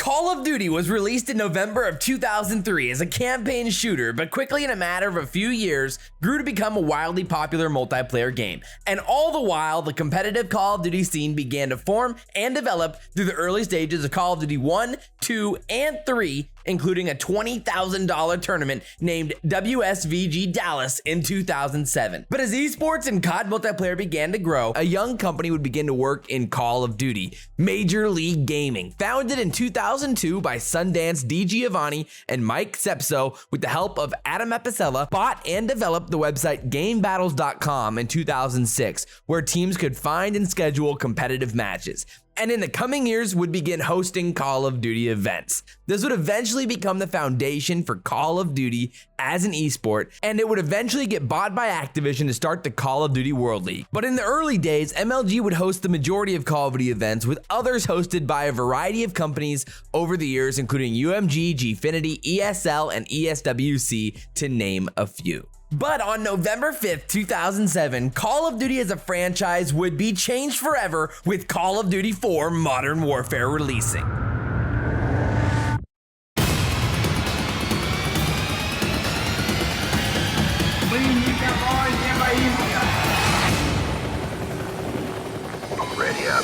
Call of Duty was released in November of 2003 as a campaign shooter, but quickly in a matter of a few years grew to become a wildly popular multiplayer game. And all the while, the competitive Call of Duty scene began to form and develop through the early stages of Call of Duty 1, 2, and 3, including a $20,000 tournament named WSVG Dallas in 2007. But as esports and CoD multiplayer began to grow, a young company would begin to work in Call of Duty, Major League Gaming. Founded in 2002 by Sundance D. Giovanni and Mike Sepso with the help of Adam Epicella, bought and developed the website GameBattles.com in 2006, where teams could find and schedule competitive matches. And in the coming years would begin hosting Call of Duty events. This would eventually become the foundation for Call of Duty as an esport, and it would eventually get bought by Activision to start the Call of Duty World League. But in the early days, MLG would host the majority of Call of Duty events, with others hosted by a variety of companies over the years, including UMG, Gfinity, ESL, and ESWC, to name a few. But on November 5th, 2007, Call of Duty as a franchise would be changed forever with Call of Duty 4 Modern Warfare releasing. Ready up.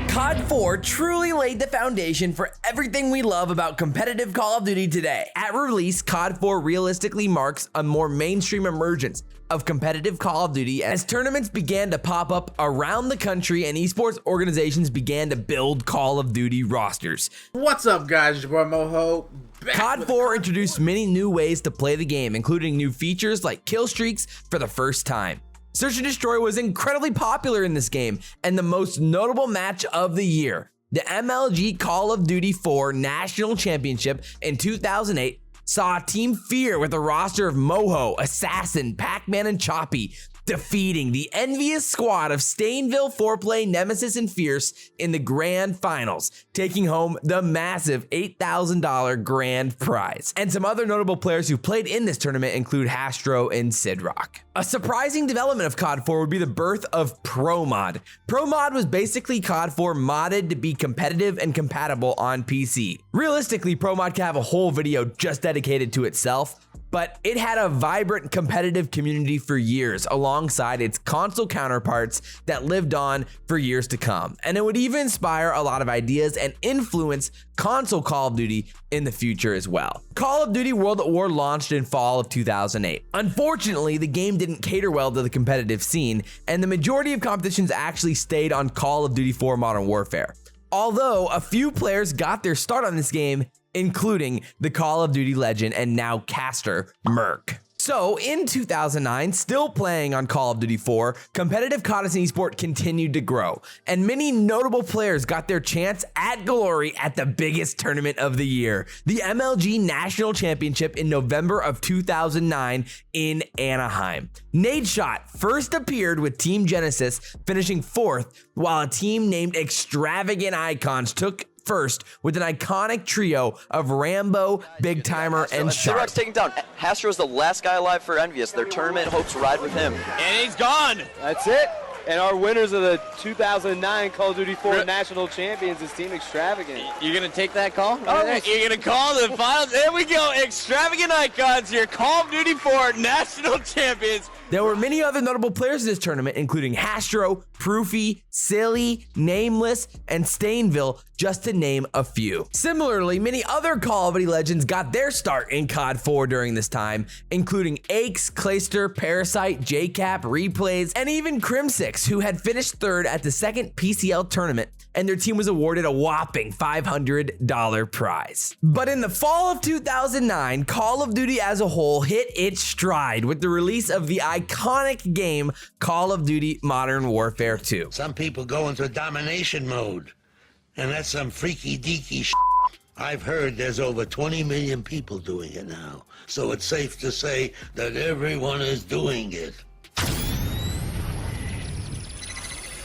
CoD 4 truly laid the foundation for everything we love about competitive Call of Duty today. At release, CoD 4 realistically marks a more mainstream emergence of competitive Call of Duty as tournaments began to pop up around the country and esports organizations began to build Call of Duty rosters. What's up, guys? It's your boy Moho. CoD 4 introduced many new ways to play the game, including new features like kill streaks for the first time. Search and Destroy was incredibly popular in this game, and the most notable match of the year, the MLG Call of Duty 4 National Championship in 2008, saw Team Fear with a roster of Moho, Assassin, Pac-Man, and Choppy defeating the envious squad of Stainville, Foreplay, Nemesis, and Fierce in the grand finals, taking home the massive $8,000 grand prize. And some other notable players who played in this tournament include Hastro and Sidrock. A surprising development of CoD 4 would be the birth of ProMod. ProMod was basically CoD 4 modded to be competitive and compatible on PC. Realistically, ProMod could have a whole video just dedicated to itself, but it had a vibrant competitive community for years alongside its console counterparts that lived on for years to come. And it would even inspire a lot of ideas and influence console Call of Duty in the future as well. Call of Duty World at War launched in fall of 2008. Unfortunately, the game didn't cater well to the competitive scene, and the majority of competitions actually stayed on Call of Duty 4 Modern Warfare. Although a few players got their start on this game, including the Call of Duty legend and now caster, Merc. So in 2009, still playing on Call of Duty 4, competitive CoD as an esport continued to grow, and many notable players got their chance at glory at the biggest tournament of the year, the MLG National Championship in November of 2009 in Anaheim. Nadeshot first appeared with Team Genesis, finishing 4th, while a team named Extravagant Icons took first with an iconic trio of Rambo, Big Timer, and Shark. Sidrock's taken down. Hastro is the last guy alive for Envious. Their tournament hopes to ride with him. And he's gone. That's it. And our winners of the 2009 Call of Duty 4 National Champions is Team Extravagant. You're going to take that call? Oh, you're going to call the finals? There we go. Extravagant Icons here. Call of Duty 4 National Champions. There were many other notable players in this tournament, including Hastro, Proofy, Silly, Nameless, and Stainville, just to name a few. Similarly, many other Call of Duty legends got their start in CoD 4 during this time, including Aches, Clayster, Parasite, JCap, Replays, and even Crimsix, who had finished 3rd at the second PCL tournament, and their team was awarded a whopping $500 prize. But in the fall of 2009, Call of Duty as a whole hit its stride with the release of the iconic game Call of Duty Modern Warfare 2. Some people go into domination mode, and that's some freaky deaky shit. I've heard there's over 20 million people doing it now, so it's safe to say that everyone is doing it.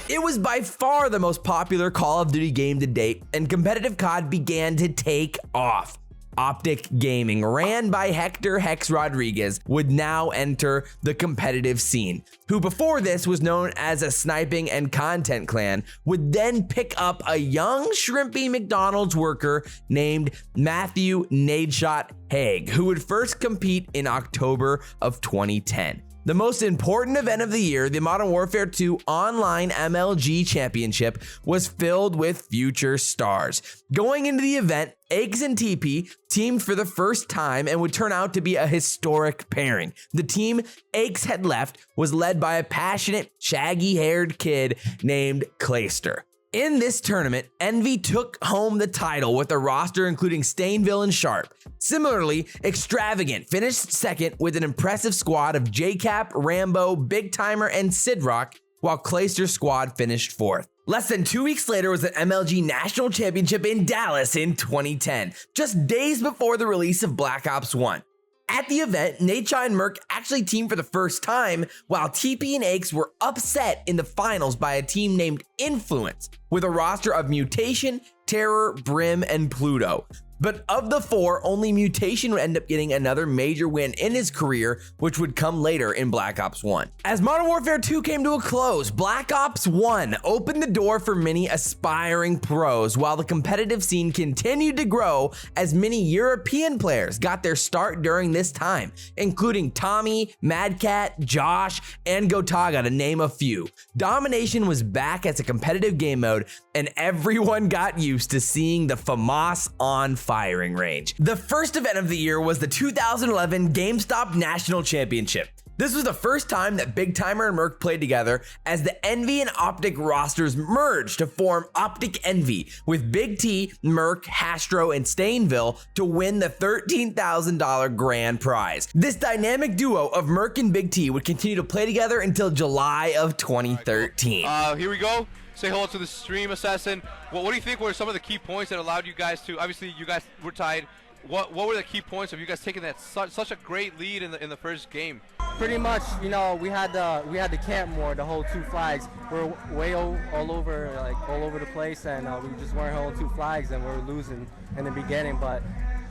It was by far the most popular Call of Duty game to date, and competitive CoD began to take off. Optic Gaming, ran by Hector Hex Rodriguez, would now enter the competitive scene, who before this was known as a sniping and content clan, would then pick up a young shrimpy McDonald's worker named Matthew Nadeshot Haig, who would first compete in October of 2010. The most important event of the year, the Modern Warfare 2 Online MLG Championship, was filled with future stars. Going into the event, Eggs and Teepee teamed for the first time and would turn out to be a historic pairing. The team Eggs had left was led by a passionate, shaggy-haired kid named Clayster. In this tournament, Envy took home the title with a roster including Stainville and Sharp. Similarly, Extravagant finished second with an impressive squad of JCap, Rambo, Big Timer, and Sidrock, while Clayster's squad finished fourth. Less than 2 weeks later was the MLG National Championship in Dallas in 2010, just days before the release of Black Ops 1. At the event, Nadeshot and Merc actually teamed for the first time, while Teepee and Eggs were upset in the finals by a team named Influence, with a roster of Mutation, Terror, Brim, and Pluto. But of the four, only Mutation would end up getting another major win in his career, which would come later in Black Ops 1. As Modern Warfare 2 came to a close, Black Ops 1 opened the door for many aspiring pros, while the competitive scene continued to grow as many European players got their start during this time, including Tommy, Madcat, Josh, and Gotaga, to name a few. Domination was back as a competitive game mode, and everyone got used to seeing the FAMAS on firing range. The first event of the year was the 2011 Gamestop National Championship. This was the first time that Big Timer and Merc played together, as the Envy and Optic rosters merged to form Optic Envy, with Big T, Merc, Hastro, and Stainville to win the $13,000 grand prize. This dynamic duo of Merc and Big T would continue to play together until July of 2013. Here we go. Say hello to the stream assassin. What do you think were some of the key points that allowed you guys to, obviously you guys were tied. What were the key points of you guys taking that such a great lead in the first game? Pretty much, you know, we had the camp more, the whole 2 flags. We're way all over the place, and we just weren't holding 2 flags, and we were losing in the beginning. But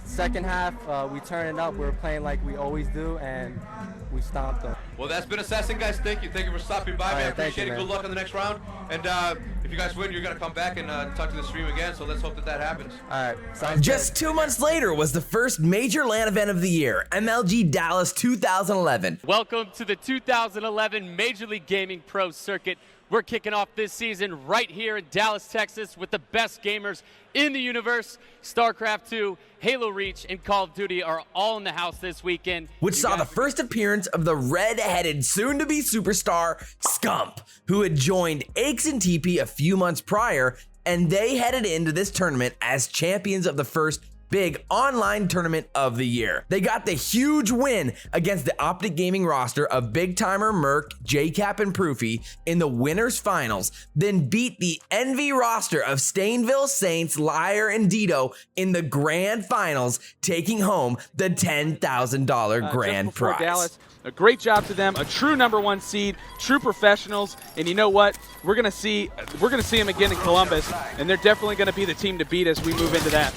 second half, we turned it up. We were playing like we always do, and we stomped them. Well, that's been Assassin, guys. Thank you for stopping by, man. I appreciate it. Good luck on the next round. And if you guys win, you're gonna come back and talk to the stream again. So let's hope that happens. All right. Just 2 months later was the first major LAN event of the year, MLG Dallas 2011. Welcome to the 2011 Major League Gaming Pro Circuit. We're kicking off this season right here in Dallas, Texas, with the best gamers in the universe. StarCraft 2, Halo Reach, and Call of Duty are all in the house this weekend. Which saw the first appearance of the red-headed, soon-to-be superstar, Scump, who had joined Eggs and Teepee a few months prior, and they headed into this tournament as champions of the first big online tournament of the year. They got the huge win against the Optic Gaming roster of Big Timer, Merc, JCap, and Proofy in the winners finals, then beat the Envy roster of Stainville, Saints, Liar, and Dito in the grand finals, taking home the $10,000 grand prize. Dallas, a great job to them, a true #1 seed, true professionals, and you know what? We're gonna see them again in Columbus, and they're definitely gonna be the team to beat as we move into that.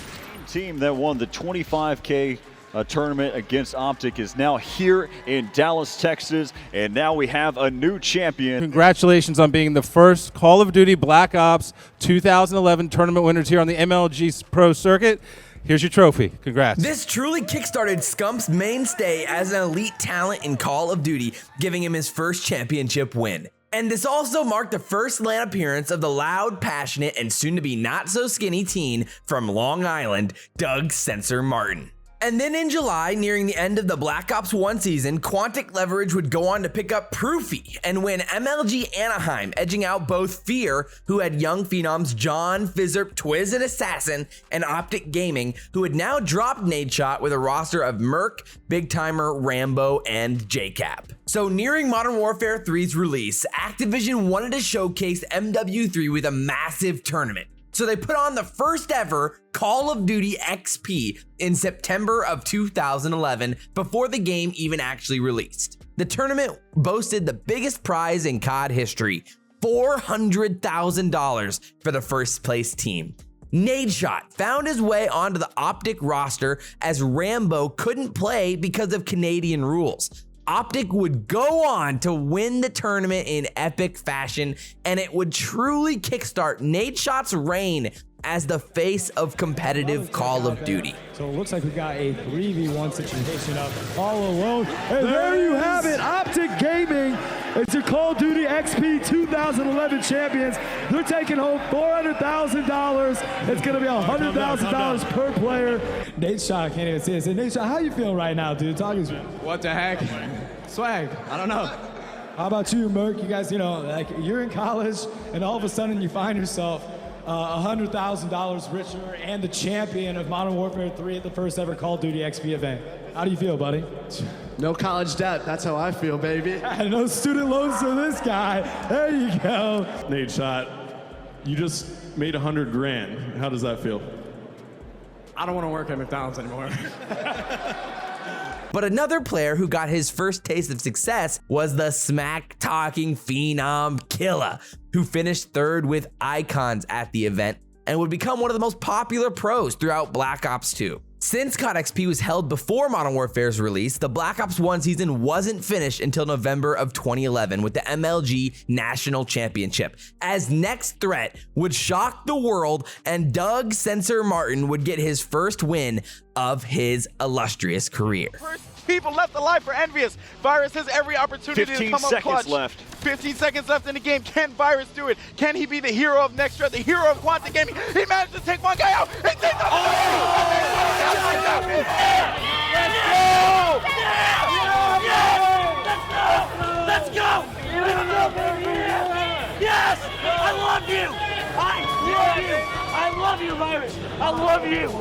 Team that won the 25K tournament against Optic is now here in Dallas, Texas, and now we have a new champion. Congratulations on being the first Call of Duty Black Ops 2011 tournament winners here on the MLG Pro Circuit. Here's your trophy. Congrats. This truly kickstarted Scump's mainstay as an elite talent in Call of Duty, giving him his first championship win. And this also marked the first LAN appearance of the loud, passionate, and soon-to-be not-so-skinny teen from Long Island, Doug Sensor Martin. And then in July, nearing the end of the Black Ops 1 season, Quantic Leverage would go on to pick up Proofy and win MLG Anaheim, edging out both Fear, who had young phenoms John, Fizzerp, Twiz, and Assassin, and Optic Gaming, who had now dropped Nadeshot with a roster of Merc, Big Timer, Rambo, and JCap. So nearing Modern Warfare 3's release, Activision wanted to showcase MW3 with a massive tournament. So they put on the first ever Call of Duty XP in September of 2011 before the game even actually released. The tournament boasted the biggest prize in CoD history, $400,000 for the first place team. Nadeshot found his way onto the Optic roster as Rambo couldn't play because of Canadian rules. Optic would go on to win the tournament in epic fashion, and it would truly kickstart Nadeshot's reign as the face of competitive Call of Duty. So it looks like we got a 3v1 situation up all alone. And there you have it, Optic Gaming. It's your Call of Duty XP 2011 champions. They're taking home $400,000. It's gonna be $100,000 per player. Nadeshot, I can't even see it. So Nadeshot, how you feel right now, dude? Talk to me. What the heck? Swag, I don't know. How about you, Merc? You guys, you know, like you're in college and all of a sudden you find yourself $100,000 richer and the champion of Modern Warfare 3 at the first ever Call of Duty XP event. How do you feel, buddy? No college debt, that's how I feel, baby. No student loans for this guy. There you go. Nadeshot, you just made $100 grand. How does that feel? I don't want to work at McDonald's anymore. But another player who got his first taste of success was the smack-talking phenom Killa, who finished third with Icons at the event and would become one of the most popular pros throughout Black Ops 2. Since COD XP was held before Modern Warfare's release, the Black Ops 1 season wasn't finished until November of 2011 with the MLG National Championship, as Next Threat would shock the world and Doug Sensor Martin would get his first win of his illustrious career. People left alive for Envious. Virus has every opportunity to come up clutch. 15 seconds left. 15 seconds left in the game. Can Virus do it? Can he be the hero of Next Threat, the hero of Quantum Gaming? He managed to take one guy out. He takes out Let's go! Yes! I love you! I love you, Virus! I love you!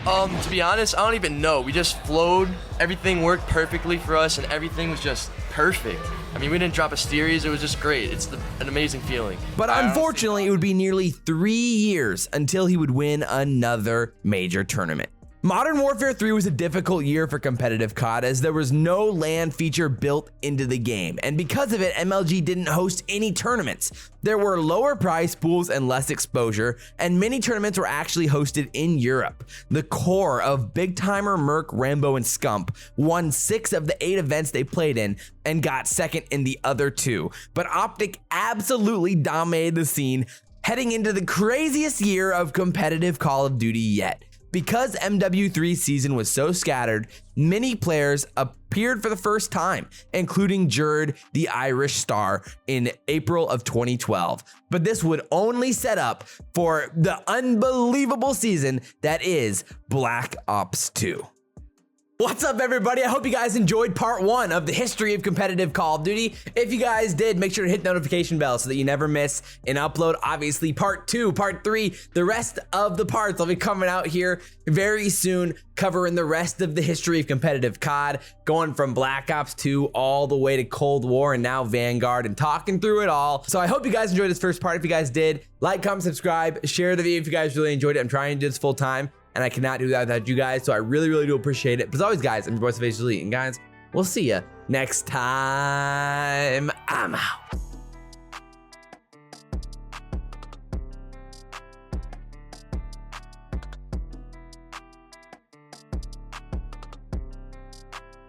To be honest, I don't even know. We just flowed. Everything worked perfectly for us, and everything was just perfect. I mean, we didn't drop a series. It was just great. It's an amazing feeling. But unfortunately, it would be nearly 3 years until he would win another major tournament. Modern Warfare 3 was a difficult year for competitive COD as there was no LAN feature built into the game, and because of it, MLG didn't host any tournaments. There were lower prize pools and less exposure, and many tournaments were actually hosted in Europe. The core of Big Timer, Merc, Rambo, and Scump won 6 of the 8 events they played in and got second in the other 2. But Optic absolutely dominated the scene, heading into the craziest year of competitive Call of Duty yet. Because MW3 season was so scattered, many players appeared for the first time, including Jerd, the Irish star, in April of 2012. But this would only set up for the unbelievable season that is Black Ops 2. What's up, everybody? I hope you guys enjoyed part 1 of the history of competitive Call of Duty. If you guys did, make sure to hit the notification bell so that you never miss an upload. Obviously, part 2, part 3, the rest of the parts will be coming out here very soon, covering the rest of the history of competitive COD, going from Black Ops 2 all the way to Cold War and now Vanguard, and talking through it all. So I hope you guys enjoyed this first part. If you guys did, like, comment, subscribe, share the video if you guys really enjoyed it. I'm trying to do this full time, and I cannot do that without you guys, so I really, really do appreciate it. But as always, guys, I'm your boy SalvationsElite, and guys, we'll see you next time. I'm out.